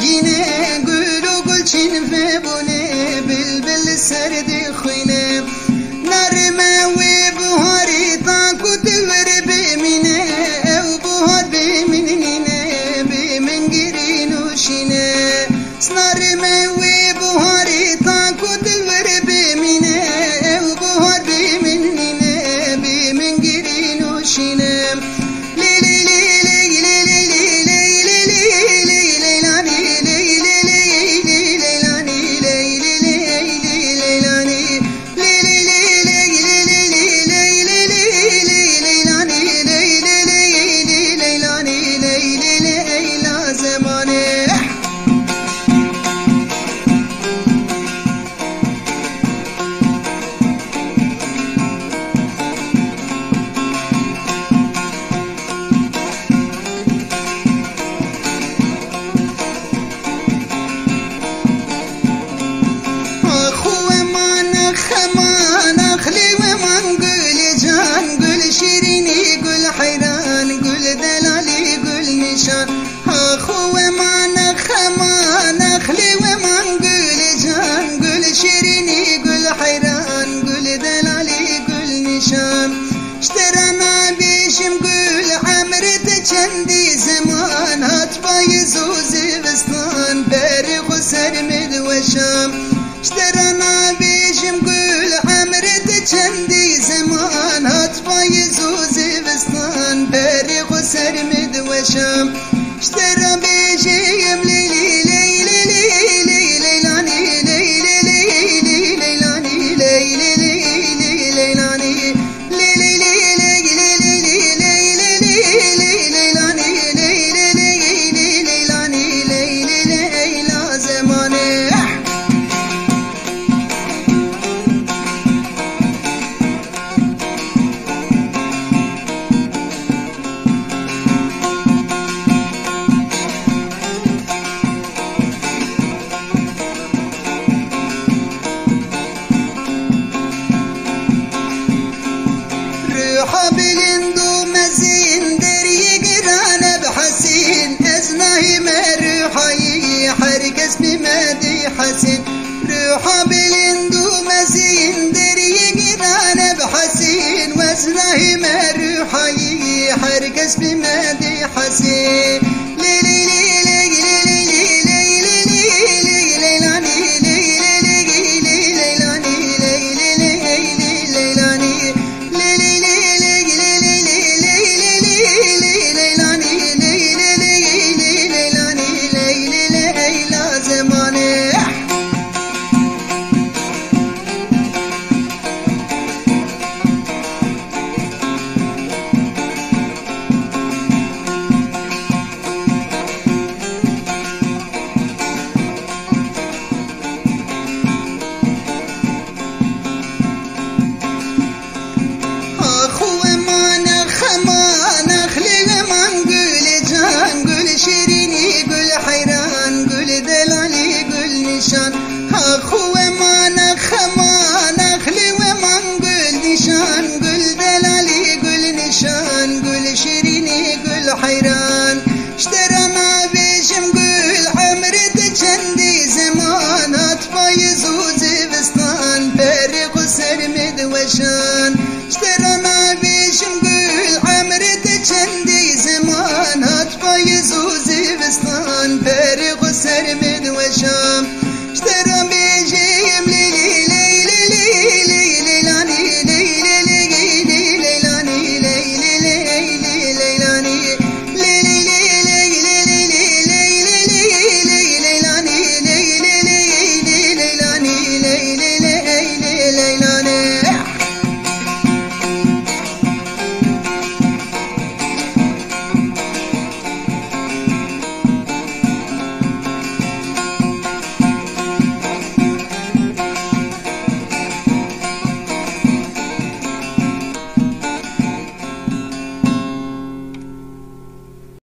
گینه گل و گلچین فبونه بلبل سرد خوینه نرمه و بهاری تا کتور بمینه او بهار بمینینه بمن گری نوشینه نرمه و بهاری تا کتور بمینه او بهار بمینینه بمن گری نوشینه اشترنا بيشم قول عمرت چندی زمان هات پای زوزی وستان بارق و سرمد و شام اشترنا بيشم قول عمرت چندی زمان هات پای زوزی وستان بارق و سرمد و شام اشترا بيشم ليلي ليلي ليلي ليلاني ليلي ليلي ليلاني ليلي ليلي ليلاني بلندو مزين دري قران بحسين ازناهي ما روحي حرقس بمادي حسين روحا بلندو مزين دري قران بحسين وازناهي ما روحي حرقس بمادي حسين